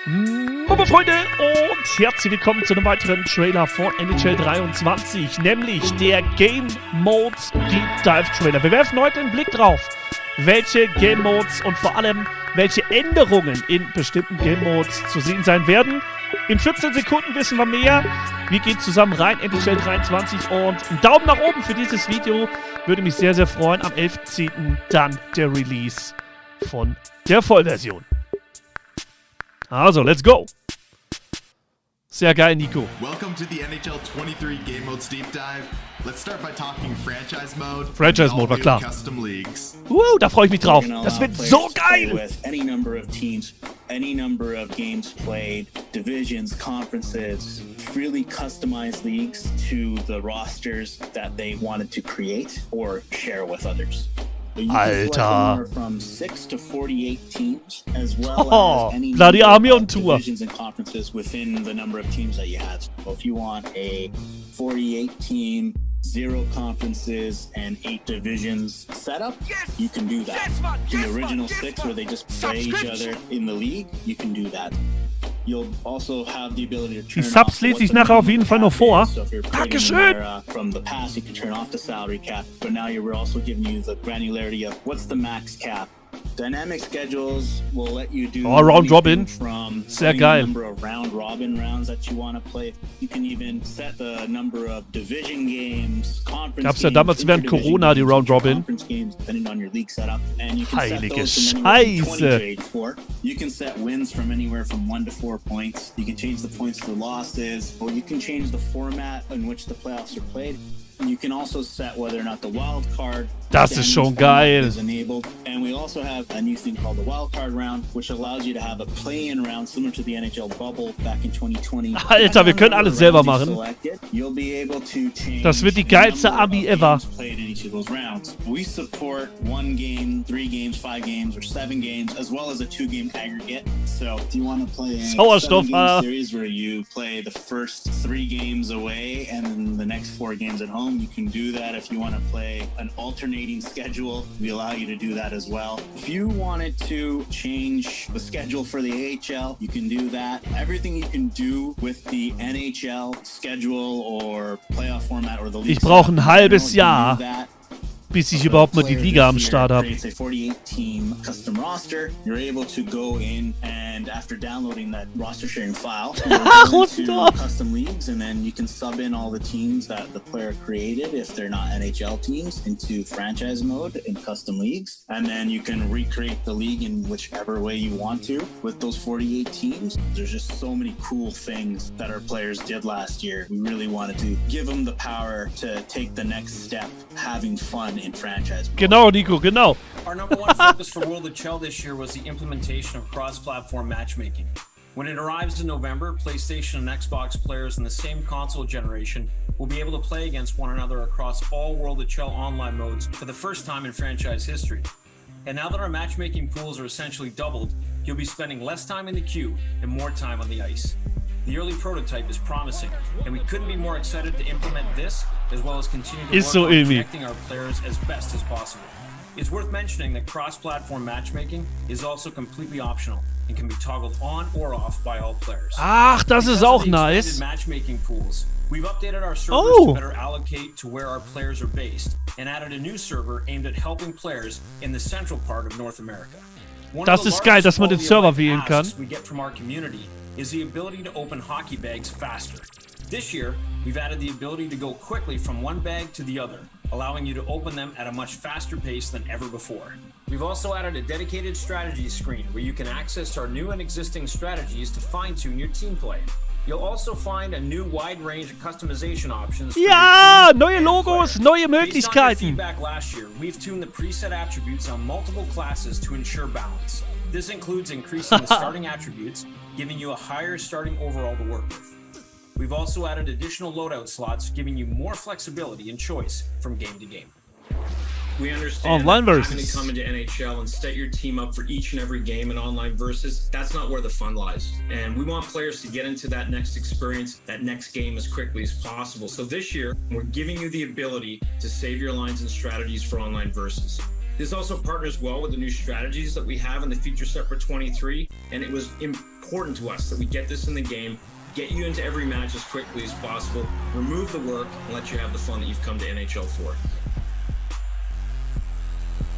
Moin Freunde und herzlich willkommen zu einem weiteren Trailer von NHL 23, nämlich der Game Modes Deep Dive Trailer. Wir werfen heute einen Blick drauf, welche Game Modes und vor allem welche Änderungen in bestimmten Game Modes zu sehen sein werden. In 14 Sekunden wissen wir mehr. Wir gehen zusammen rein, NHL 23, und einen Daumen nach oben für dieses Video. Würde mich sehr, sehr freuen. Am 11.10. dann der Release von der Vollversion. Also, let's go! Sehr geil, Nico. Welcome to the NHL 23 Game Modes Deep Dive. Let's start by talking Franchise Mode. Franchise Mode war klar. Custom Leagues. Da freue ich mich drauf. Das wird so geil! Any number of teams, any number of games played, divisions, conferences, freely customized leagues to the rosters that they wanted to create or share with others. Alter. From 6 to 48 teams, as well as any Bloody Army on tour. Divisions and conferences within the number of teams that you have. So if you want a 48 team, 0 conferences and 8 divisions setup, you can do that. The original 6 where they just play each other in the league, you can do that. You'll also have the ability to turn Die Subs lese ich nachher auf jeden Fall noch vor. Dankeschön! From the past, you can turn off the salary cap, but now we're also giving you the granularity of what's the max cap. Dynamic schedules will let you do Round Robin. From Sehr the geil. number of round robin rounds that you want to play. You can even set the number of division games, conference Gab's ja damals während Corona die Round Robin. Games, depending on your league setup. And you can Heilige set those from 20 to Scheiße. 84. You can set wins from anywhere from 1 to 4 points. You can change the points to losses, or you can change the format in which the playoffs are played. You can also set whether or not the wild card Das ist schon geil. is enabled. And we also have a new thing called the wild card round, which allows you to have a play-in round similar to the NHL bubble back in 2020. Alter, wir können alles selber machen. You'll be able to change Das wird die geilste Abi ever. played in each of those rounds. We support 1 game, 3 games, 5 games, or 7 games, as well as a 2-game aggregate. So if you want to play a Sauerstoff, 7-game series where you play the first 3 games away and then the next 4 games at home, you can do that. If you want to play an alternating schedule, we allow you to do that as well. If you wanted to change the schedule for the AHL, you can do that. Everything you can do with the NHL schedule or playoff format or the league. Ich brauche ein halbes you can Jahr, do that. bis ich überhaupt mal die Liga am Start habe. It's a 48-team custom roster. You're able to go in and after downloading that roster sharing file, go into custom leagues, and then you can sub in all the teams that the player created if they're not NHL teams into franchise mode in custom leagues, and then you can recreate the league in whichever way you want to with those 48 teams. There's just so many cool things that our players did last year. We really wanted to give them the power to take the next step, having fun in franchise mode. Genau, Nico, genau. Our number one focus for World of Chell this year was the implementation of cross-platform matchmaking. When it arrives in November, PlayStation and Xbox players in the same console generation will be able to play against one another across all World of Chell online modes for the first time in franchise history. And now that our matchmaking pools are essentially doubled, you'll be spending less time in the queue and more time on the ice. The early prototype is promising, and we couldn't be more excited to implement this, as well as continue to work on connecting our players as best as possible. It's worth mentioning that cross-platform matchmaking is also completely optional and can be toggled on or off by all players. Ach, das ist auch nice. Matchmaking pools. We've updated our servers to better allocate to where our players are based, and added a new server aimed at helping players in the central part of North America. Das ist geil, dass man den Server wählen kann. We get from our community is the ability to open hockey bags faster. This year, we've added the ability to go quickly from one bag to the other, allowing you to open them at a much faster pace than ever before. We've also added a dedicated strategy screen where you can access our new and existing strategies to fine-tune your team play. You'll also find a new wide range of customization options. Ja, neue Logos, neue Möglichkeiten. Based on your feedback last year, we've tuned the preset attributes on multiple classes to ensure balance. This includes increasing the starting attributes, giving you a higher starting overall to work with. We've also added additional loadout slots, giving you more flexibility and choice from game to game. We understand Online that versus. having to come into NHL and set your team up for each and every game in online versus, that's not where the fun lies. And we want players to get into that next experience, that next game as quickly as possible. So this year, we're giving you the ability to save your lines and strategies for online versus. This also partners well with the new strategies that we have in the feature set for 23, and it was important to us that we get this in the game, get you into every match as quickly as possible, remove the work, and let you have the fun that you've come to NHL for.